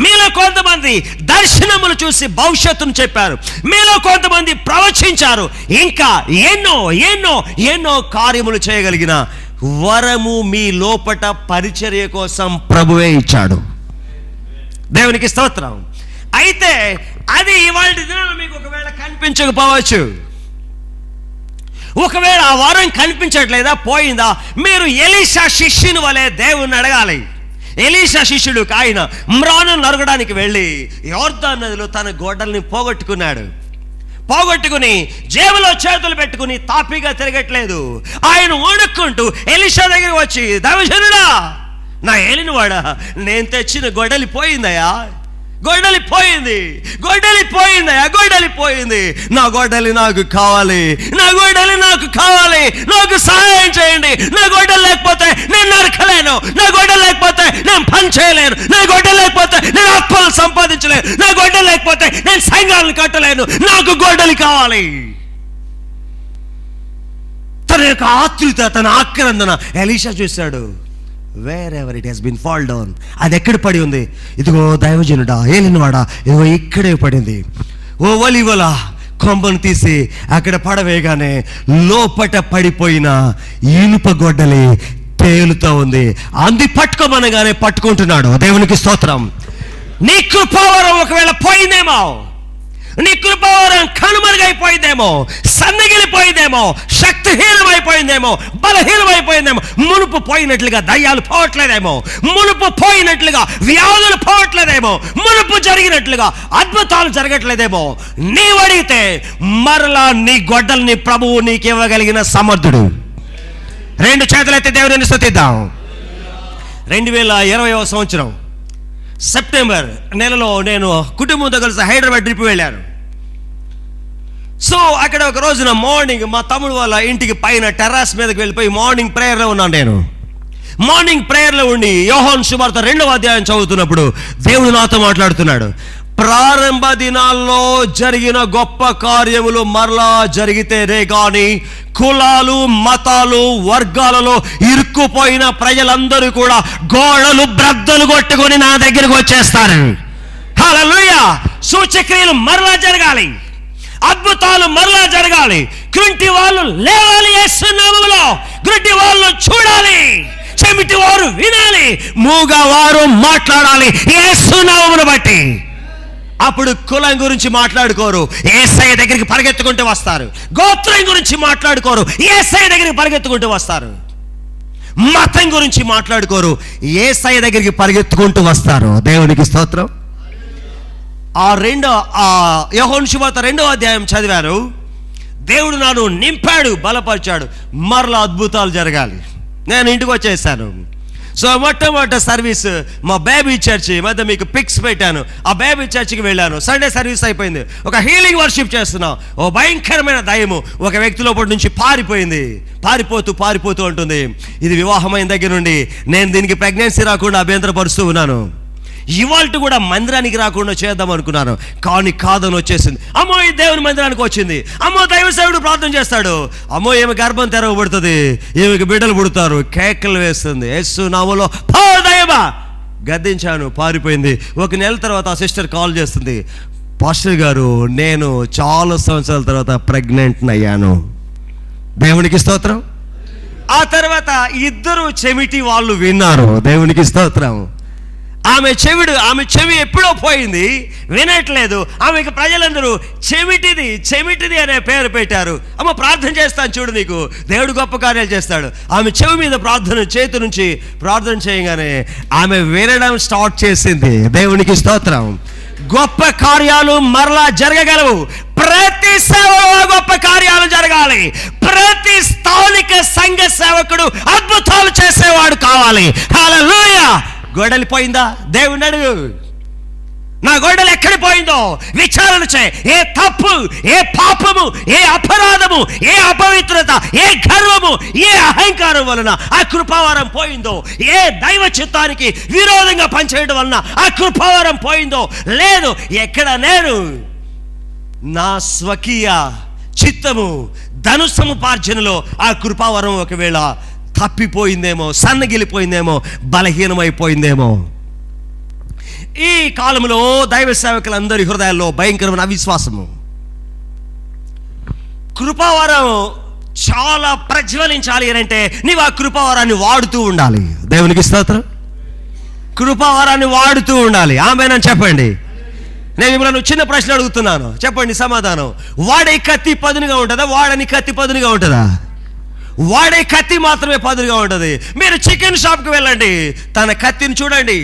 S1: మీలో కొంతమంది దర్శనములు చూసి భవిష్యత్తును చెప్పారు, మీలో కొంతమంది ప్రవచించారు, ఇంకా ఎన్నో ఎన్నో ఎన్నో కార్యములు చేయగలిగిన వరము మీ లోపట పరిచర్య కోసం ప్రభువే ఇచ్చాడు. దేవునికి స్తోత్రం. అయితే అది ఇవాళ దినాన మీకు ఒకవేళ కనిపించకపోవచ్చు. ఒకవేళ ఆ వరం కనిపించట్లేదా, పోయిందా, మీరు ఎలీషా శిష్యుని వలె దేవుణ్ణి అడగాలి. ఎలీషా శిష్యుడు ఆయన మ్రాను నరగడానికి వెళ్ళి యోర్దాను నదిలో తన గొడ్డల్ని పోగొట్టుకున్నాడు. పోగొట్టుకుని జేబులో చేతులు పెట్టుకుని తాపిగా తిరగట్లేదు. ఆయన వణుక్కుంటూ ఎలీషా దగ్గరికి వచ్చి, దైవజనుడా, నా ఏలినవాడా, నేను తెచ్చిన గొడ్డలి పోయిందయ్యా, గొడ్డలి పోయింది, గొడ్డలి పోయిందయ్యా, గొడ్డలి పోయింది. నా గొడ్డలి నాకు కావాలి, నా గొడ్డలి నాకు కావాలి, నాకు సహాయం చేయండి. నా గొడ్డలి లేకపోతే నేను నరకలేను, నా గొడ్డలి లేకపోతే నేను పని చేయలేను, నా గొడ్డలి లేకపోతే నేను ఆత్మలు సంపాదించలేను, నా గొడ్డలి లేకపోతే నేను సంఘాలను కట్టలేను, నాకు గొడ్డలి కావాలి. తన యొక్క ఆతృత, తన ఆక్రందన ఎలీషా చూశాడు. Wherever it has been fall down, అది ఎక్కడ పడి ఉంది? ఇదిగో దైవజనుడా, ఏలినవాడా, ఇదిగో ఇక్కడే పడింది. ఓ ఒలివల కొమ్మను తీసి అక్కడ పడవేయగానే లోపట పడిపోయిన ఇనుప గొడ్డలి తేలుతూ ఉంది. అంది పట్టుకోమనగానే పట్టుకుంటున్నాడు. దేవునికి స్తోత్రం. నీ కృపావరం ఒకవేళ పోయిందేమో, నీ కృపావరం కనుమరుగైపోయిందేమో, సన్నగిలిపోయిందేమో, శక్తిహీనమైపోయిందేమో, బలహీనమైపోయిందేమో, మునుపు పోయినట్లుగా దయ్యాలు పోవట్లేదేమో, మునుపు పోయినట్లుగా వ్యాధులు పోవట్లేదేమో, మునుపు జరిగినట్లుగా అద్భుతాలు జరగట్లేదేమో. నీవడిగితే మరలా నీ గొడ్డల్ని ప్రభువు నీకు ఇవ్వగలిగిన సమర్థుడు. రెండు చేతులైతే దేవుని స్తుతిద్దాం. 2020వ సంవత్సరం సెప్టెంబర్ నెలలో నేను కుటుంబంతో కలిసి హైదరాబాద్ ట్రిప్ వెళ్ళాను. సో అక్కడ ఒక రోజున మార్నింగ్ మా తమ్ముడు వాళ్ళ ఇంటికి పైన టెర్రస్ మీదకి వెళ్ళిపోయి మార్నింగ్ ప్రేయర్లో ఉన్నాను. నేను మార్నింగ్ ప్రేయర్లో ఉండి యోహాను సువార్త 2వ అధ్యాయం చదువుతున్నప్పుడు దేవుడు నాతో మాట్లాడుతున్నాడు. ప్రారంభ దినాల్లో జరిగిన గొప్ప కార్యములు మరలా జరిగితేనే కానీ కులాలు, మతాలు, వర్గాలలో ఇరుక్కుపోయిన ప్రజలందరూ కూడా గోడలు బ్రద్దలు కొట్టుకొని నా దగ్గరికి వచ్చేస్తారు. హల్లెలూయా. సూచక్రియలు మరలా జరగాలి, అద్భుతాలు మరలా జరగాలి, కుంటి వాళ్ళు లేవాలి యేసు నామములో, గుడ్డి వాళ్ళు చూడాలి, చెమిటి వారు వినాలి, మూగవారు మాట్లాడాలి యేసు నామమును బట్టి. అప్పుడు కులం గురించి మాట్లాడుకోరు, యేసయ్య దగ్గరికి పరిగెత్తుకుంటూ వస్తారు. గోత్రం గురించి మాట్లాడుకోరు, యేసయ్య దగ్గరికి పరిగెత్తుకుంటూ వస్తారు. మతం గురించి మాట్లాడుకోరు, యేసయ్య దగ్గరికి పరిగెత్తుకుంటూ వస్తారు. దేవునికి స్తోత్రం. యోహాను సువార్త 2వ అధ్యాయం చదివారు. దేవుడు నన్ను నింపాడు, బలపరిచాడు, మరలా అద్భుతాలు జరగాలి. నేను ఇంటికి వచ్చేసాను. సో మొట్టమొదటి సర్వీస్ మా బేబీ చర్చి మధ్య మీకు పిక్స్ పెట్టాను. ఆ బేబీ చర్చికి వెళ్ళాను. సండే సర్వీస్ అయిపోయింది. ఒక హీలింగ్ వర్షిప్ చేస్తున్నాం. ఓ భయంకరమైన దయ్యము ఒక వ్యక్తి లోపల నుంచి పారిపోతూ ఉంటుంది. ఇది వివాహమైన దగ్గర నుండి నేను దీనికి ప్రెగ్నెన్సీ రాకుండా అభ్యంతరపరుస్తూ ఉన్నాను. ఇవాళ కూడా మందిరానికి రాకుండా చేద్దాం అనుకున్నాను, కానీ కాదని వచ్చేసింది. అమ్మో, ఈ దేవుని మందిరానికి వచ్చింది. అమ్మో, దైవ సేవకుడు ప్రార్థన చేస్తాడు. అమ్మో, ఈమె గర్భం తెరవబడుతుంది, ఈమెకి బిడ్డలు పుడతారు, కేకలు వేస్తుంది. యేసు నామములో పో దయ్యమా, గద్దించాను, పారిపోయింది. 1 నెల తర్వాత ఆ సిస్టర్ కాల్ చేస్తుంది, పాస్టర్ గారు, నేను చాలా సంవత్సరాల తర్వాత ప్రెగ్నెంట్ అయ్యాను. దేవునికి స్తోత్రం. ఆ తర్వాత ఇద్దరు చెమిటి వాళ్ళు విన్నారు. దేవునికి స్తోత్రం. ఆమె చెవి ఎప్పుడో పోయింది, వినట్లేదు. ఆమెకి ప్రజలందరూ చెమిటిది అనే పేరు పెట్టారు. అమ్మ, ప్రార్థన చేస్తాను చూడు, నీకు దేవుడు గొప్ప కార్యాలు చేస్తాడు. ఆమె చెవి మీద చేతి నుంచి ప్రార్థన చేయగానే ఆమె వినడం స్టార్ట్ చేసింది. దేవునికి స్తోత్రం. గొప్ప కార్యాలు మరలా జరగగలవు. ప్రతి సేవలో గొప్ప కార్యాలు జరగాలి. ప్రతి స్థానిక సంఘ సేవకుడు అద్భుతాలు చేసేవాడు కావాలి. హల్లెలూయా. గొడ్డలి పోయిందా? దేవుని అడుగు, నా గొడ్డలి ఎక్కడ పోయిందో విచారణ చేయి. ఏ తప్పు, ఏ పాపము, ఏ అపరాధము, ఏ అపవిత్రత, ఏ గర్వము, ఏ అహంకారం వలన ఆ కృపావరం పోయిందో, ఏ దైవ చిత్తానికి విరోధంగా పనిచేయడం వలన ఆ కృపావరం పోయిందో లేదు. ఎక్కడ నేను నా స్వకీయ చిత్తము ధనుసముపార్జనలో ఆ కృపావరం ఒకవేళ తప్పిపోయిందేమో, సన్నగిలిపోయిందేమో, బలహీనమైపోయిందేమో. ఈ కాలంలో దైవ సేవకులందరి హృదయాల్లో భయంకరమైన అవిశ్వాసము. కృపావరం చాలా ప్రజ్వలించాలి అంటే నీవు ఆ కృపావరాన్ని వాడుతూ ఉండాలి. దేవునికి స్తోత్రం. కృపావరాన్ని వాడుతూ ఉండాలి. ఆమేనని చెప్పండి. నేను మిమ్మల్ని చిన్న ప్రశ్న అడుగుతున్నాను, చెప్పండి సమాధానం. వాడే కత్తి పదునుగా ఉంటుందా? వాడని కత్తి పదునుగా ఉంటుందా? వాడే కత్తి మాత్రమే పదునుగా ఉంటుంది. మీరు చికెన్ షాప్కి వెళ్ళండి, తన కత్తిని చూడండి.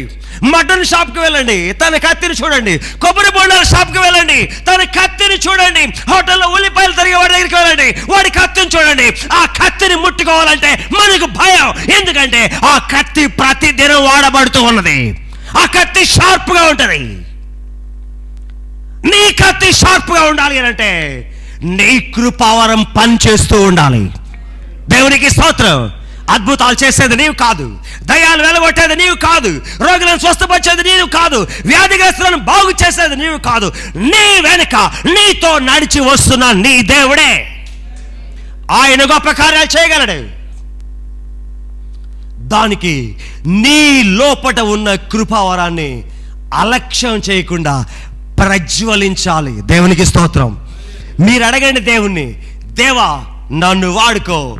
S1: మటన్ షాప్కి వెళ్ళండి, తన కత్తిని చూడండి. కొబ్బరి బొండాల షాప్కి వెళ్ళండి, తన కత్తిని చూడండి. హోటల్లో ఉల్లిపాయలు తరిగే వాడి దగ్గరికి వెళ్ళండి, వాడి కత్తిని చూడండి. ఆ కత్తిని ముట్టుకోవాలంటే మనకు భయం, ఎందుకంటే ఆ కత్తి ప్రతిదినం వాడబడుతూ ఉన్నది. ఆ కత్తి షార్ప్గా ఉంటుంది. నీ కత్తి షార్ప్గా ఉండాలి అంటే నీ కృపావరం పనిచేస్తూ ఉండాలి. దేవునికి స్తోత్రం. అద్భుతాలు చేసేది నీవు కాదు, దయ్యాలు వెలగొట్టేది నీవు కాదు, రోగులను స్వస్థపరిచేది నీవు కాదు, వ్యాధిగ్రస్తులను బాగు చేసేది నీవు కాదు. నీ వెనుక నీతో నడిచి వస్తున్న నీ దేవుడే. ఆయన గొప్ప కార్యాలు చేయగలడు. దానికి నీ లోపట ఉన్న కృపావరాన్ని అలక్ష్యం చేయకుండా ప్రజ్వలించాలి. దేవునికి స్తోత్రం. మీరు అడగండి దేవుణ్ణి, దేవా నన్ను వాడుకో.